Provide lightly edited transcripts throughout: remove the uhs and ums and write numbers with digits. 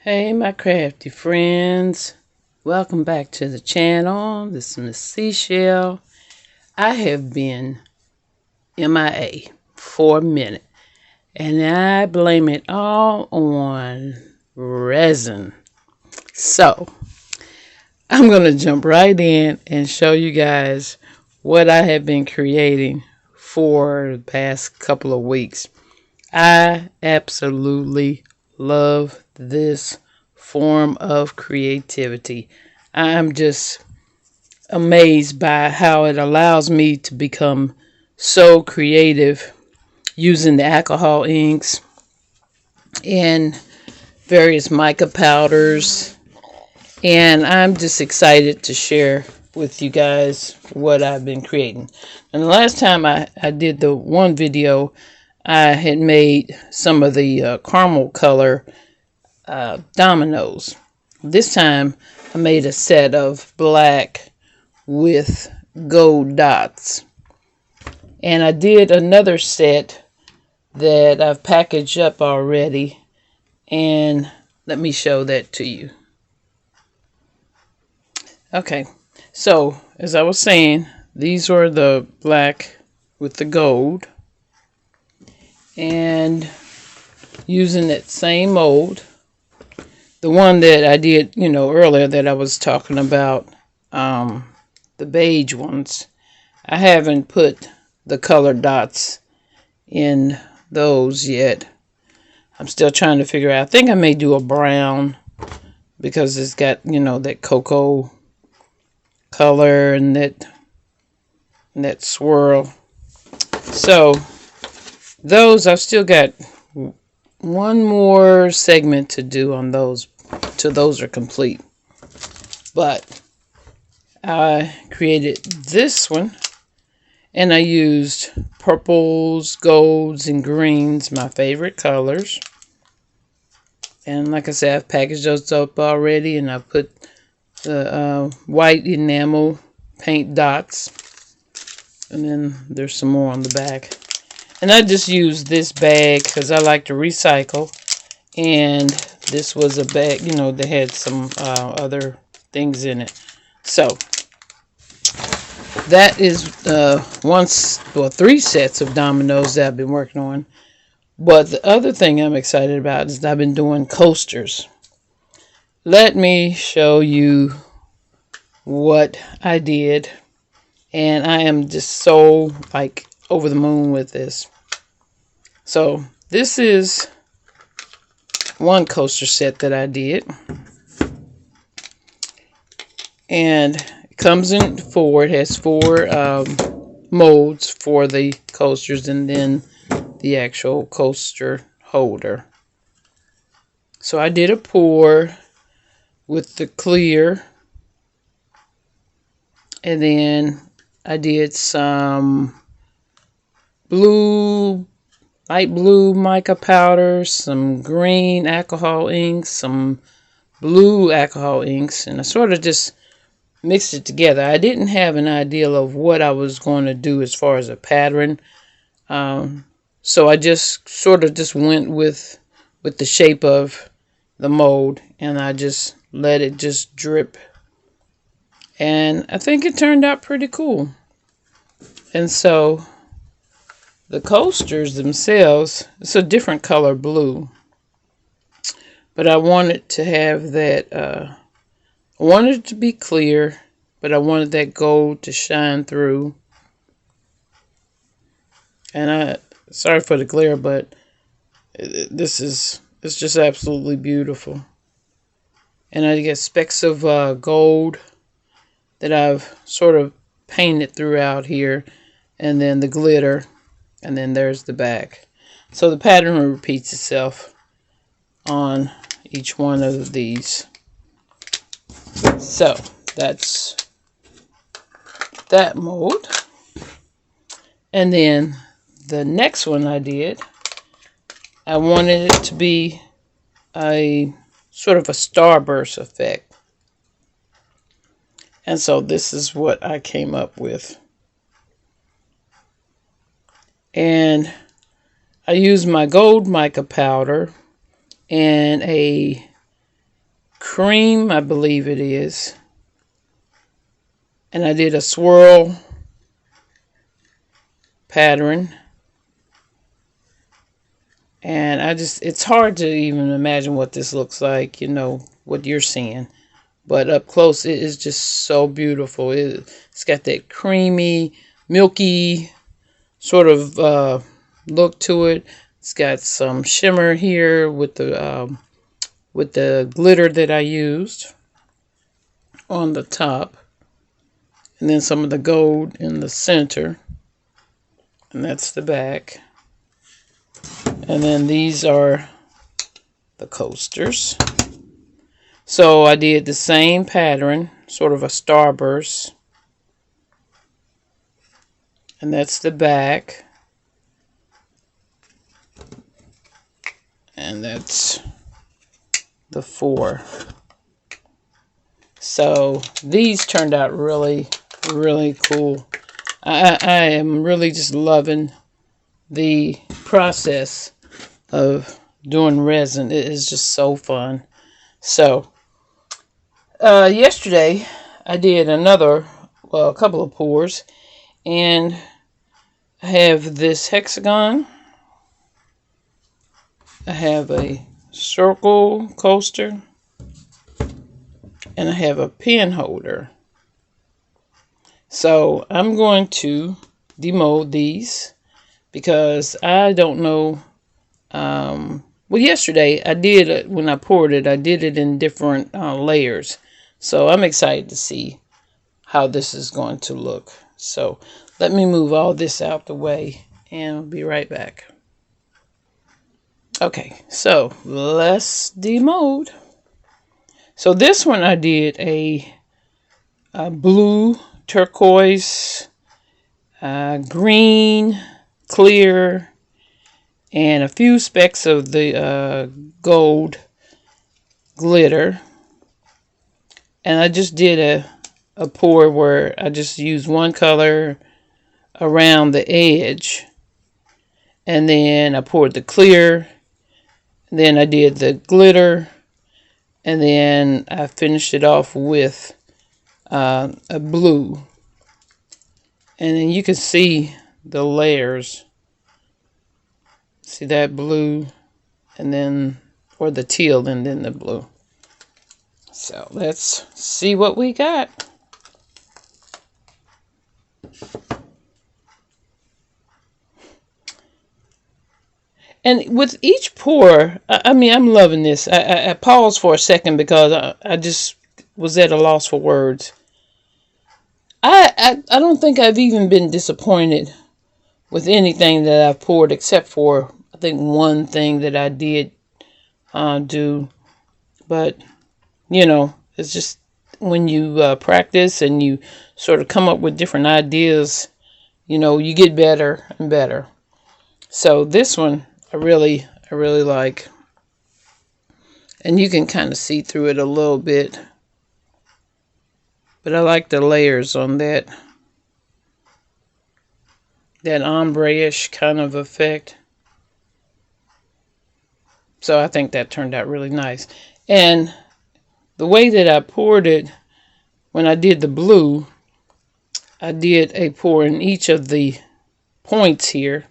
Hey my crafty friends, welcome back to the channel. This is Miss Seashell. I have been MIA for a minute and I blame it all on resin. So I'm going to jump right in and show you guys what I have been creating for the past couple of weeks. I absolutely love this form of creativity. I'm just amazed by how it allows me to become so creative using the alcohol inks and various mica powders. And I'm just excited to share with you guys what I've been creating. And the last time I did the one video, I had made some of the caramel color dominoes. This time I made a set of black with gold dots. And I did another set that I've packaged up already. And let me show that to you. Okay, so as I was saying, these are the black with the gold. And using that same mold, the one that I did, earlier that I was talking about, the beige ones, I haven't put the color dots in those yet. I'm still trying to figure out. I think I may do a brown because it's got, that cocoa color and that swirl. So those, I've still got one more segment to do on those till those are complete. But I created this one and I used purples, golds, and greens, my favorite colors. And like I said, I've packaged those up already and I put the white enamel paint dots. And then there's some more on the back. And I just used this bag because I like to recycle. And this was a bag, that had some other things in it. So that is three sets of dominoes that I've been working on. But the other thing I'm excited about is I've been doing coasters. Let me show you what I did. And I am just so over the moon with this. So this is one coaster set that I did. And it comes in four. It has four molds for the coasters and then the actual coaster holder. So I did a pour with the clear. And then I did some light blue mica powder, some green alcohol inks, some blue alcohol inks, and I sort of just mixed it together. I didn't have an idea of what I was going to do as far as a pattern, so I just sort of just went with the shape of the mold, and I just let it just drip, and I think it turned out pretty cool. And so the coasters themselves, it's a different color blue. But I wanted to have that, I wanted it to be clear, but I wanted that gold to shine through. And sorry for the glare, but it's just absolutely beautiful. And I get specks of gold that I've sort of painted throughout here. And then the glitter. And then there's the back. So the pattern repeats itself on each one of these. So that's that mold. And then the next one I did, I wanted it to be a sort of a starburst effect. And so this is what I came up with. And I used my gold mica powder and a cream, I believe it is. And I did a swirl pattern. And it's hard to even imagine what this looks like, you know, what you're seeing. But up close, it is just so beautiful. It's got that creamy, milky sort of look to it. It's got some shimmer here with the glitter that I used on the top. And then some of the gold in the center. And that's the back. And then these are the coasters. So I did the same pattern, sort of a starburst. And that's the back. And that's the 4. So these turned out really, really cool. I am really just loving the process of doing resin. It is just so fun. So yesterday I did a couple of pours, and I have this hexagon. I have a circle coaster, and I have a pen holder. So I'm going to demold these because I don't know. Well, yesterday I did it when I poured it. I did it in different layers. So I'm excited to see how this is going to look. So let me move all this out the way and I'll be right back. Okay, so let's demold. So this one I did a blue, turquoise, green, clear, and a few specks of the gold glitter. And I just did a pour where I just used one color around the edge. And then I poured the clear. And then I did the glitter. And then I finished it off with a blue. And then you can see the layers. See that blue, and then, or the teal, and then the blue. So let's see what we got. And with each pour, I mean, I'm loving this. I paused for a second because I just was at a loss for words. I don't think I've even been disappointed with anything that I've poured, except for I think one thing that I did do. But you know, it's just when you practice and you sort of come up with different ideas, you know, you get better and better. So this one I really like, and you can kind of see through it a little bit, but I like the layers on that ombre-ish kind of effect. So I think that turned out really nice. And the way that I poured it, when I did the blue, I did a pour in each of the points here.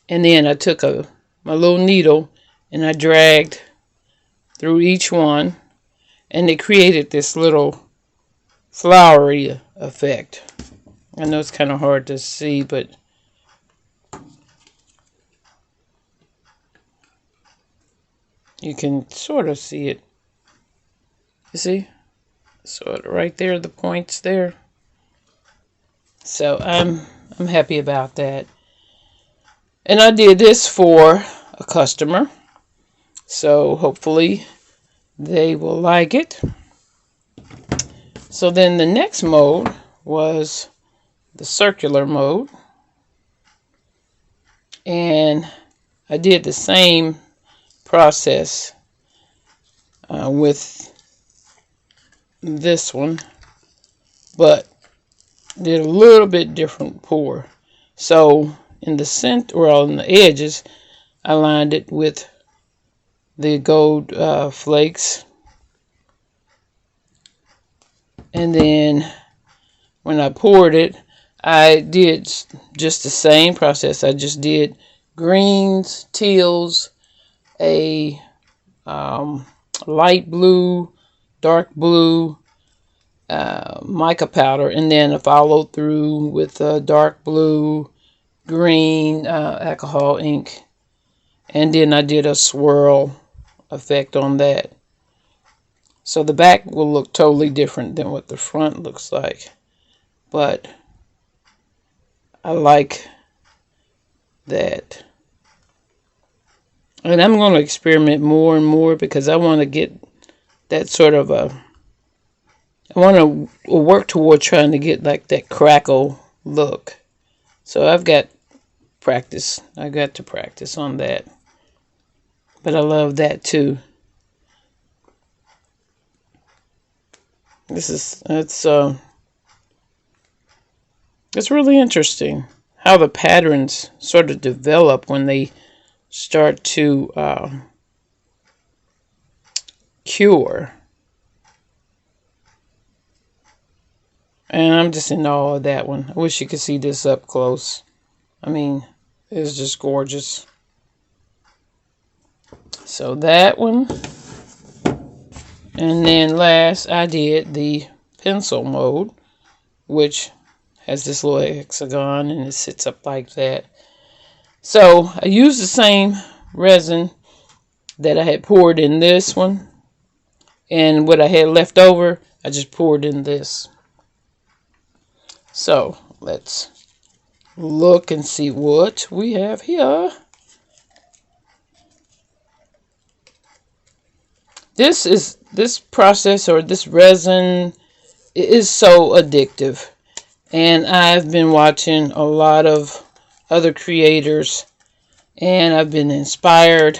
And then I took my little needle and I dragged through each one. And it created this little flowery effect. I know it's kind of hard to see, but you can sort of see it. You see? So right there, the points there. So I'm happy about that. And I did this for a customer. So hopefully they will like it. So then the next mode was the circular mode. And I did the same process with this one, but did a little bit different pour. So in the center, or on the edges, I lined it with the gold flakes, And then when I poured it, I did just the same process. I just did greens, teals, a light blue, dark blue, mica powder, and then I followed through with dark blue, green alcohol ink, and then I did a swirl effect on that. So the back will look totally different than what the front looks like, but I like that. And I'm going to experiment more and more because I want to get that sort of I want to work toward trying to get like that crackle look. So I've got practice. I got to practice on that. But I love that too. It's really interesting how the patterns sort of develop when they start to cure. And I'm just in awe of that one. I wish you could see this up close. I mean, it's just gorgeous. So that one. And then last, I did the pencil mode, which has this little hexagon and it sits up like that. So I used the same resin that I had poured in this one. And what I had left over, I just poured in this. So let's look and see what we have here. This process or this resin is so addictive. And I've been watching a lot of other creators and I've been inspired,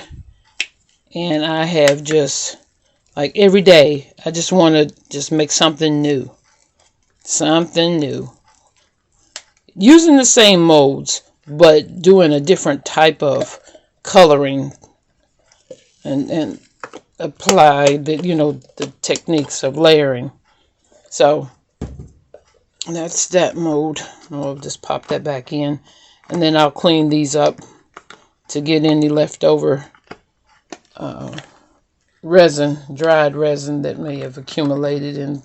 and I have just like every day I just want to just make something new. Something new. Using the same molds, but doing a different type of coloring and apply the techniques of layering. So that's that mode. I'll just pop that back in, and then I'll clean these up to get any leftover resin, dried resin that may have accumulated in.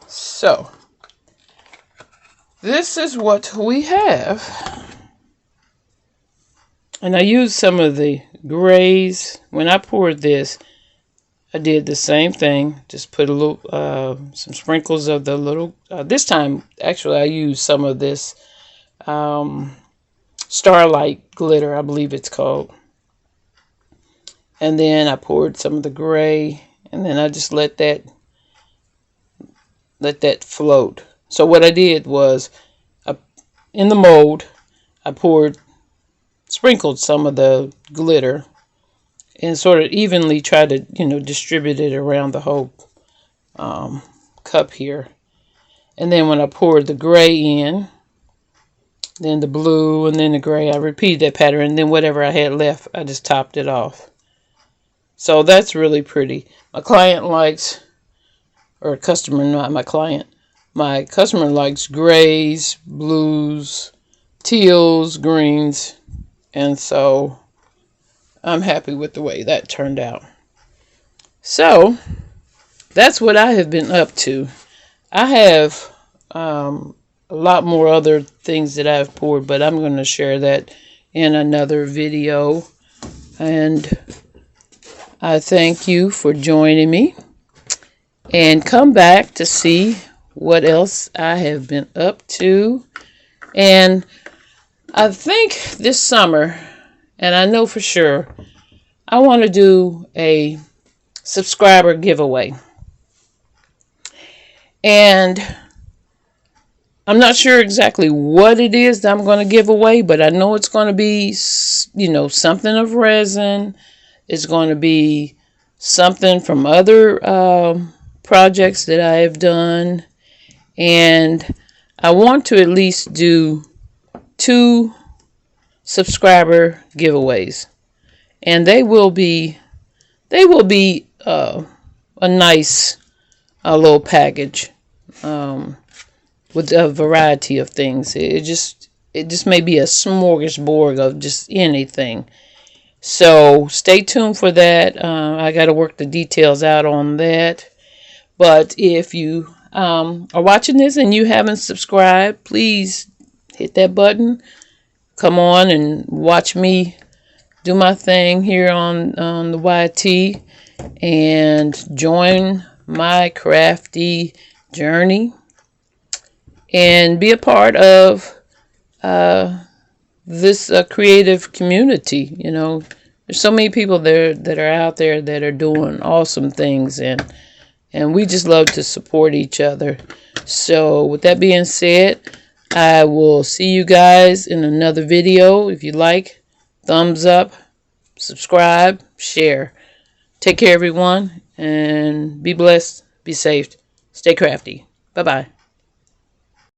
So this is what we have. And I used some of the grays. When I poured this, I did the same thing. Just put a little, some sprinkles of the little, this time, actually, I used some of this Starlight glitter, I believe it's called. And then I poured some of the gray, and then I just let that float. So what I did was, in the mold, I sprinkled some of the glitter and sort of evenly tried to, distribute it around the whole cup here. And then when I poured the gray in, then the blue, and then the gray, I repeated that pattern, and then whatever I had left, I just topped it off. So that's really pretty. My client likes, or customer, not my client, my customer likes grays, blues, teals, greens, and so I'm happy with the way that turned out. So that's what I have been up to. I have a lot more other things that I've poured, but I'm going to share that in another video. And I thank you for joining me. And come back to see what else I have been up to. And I think this summer, and I know for sure, I want to do a subscriber giveaway. And I'm not sure exactly what it is that I'm going to give away, but I know it's going to be, something of resin. It's going to be something from other projects that I have done. And I want to at least do 2 subscriber giveaways. And they will be a nice a little package with a variety of things. It just may be a smorgasbord of just anything. So stay tuned for that. I got to work the details out on that. But if you are watching this and you haven't subscribed, please hit that button. Come on and watch me do my thing here on the YT and join my crafty journey and be a part of this creative community. You know, there's so many people there that are out there that are doing awesome things, and we just love to support each other. So with that being said, I will see you guys in another video. If you like, thumbs up, subscribe, share. Take care, everyone, and be blessed, be safe, stay crafty. Bye-bye.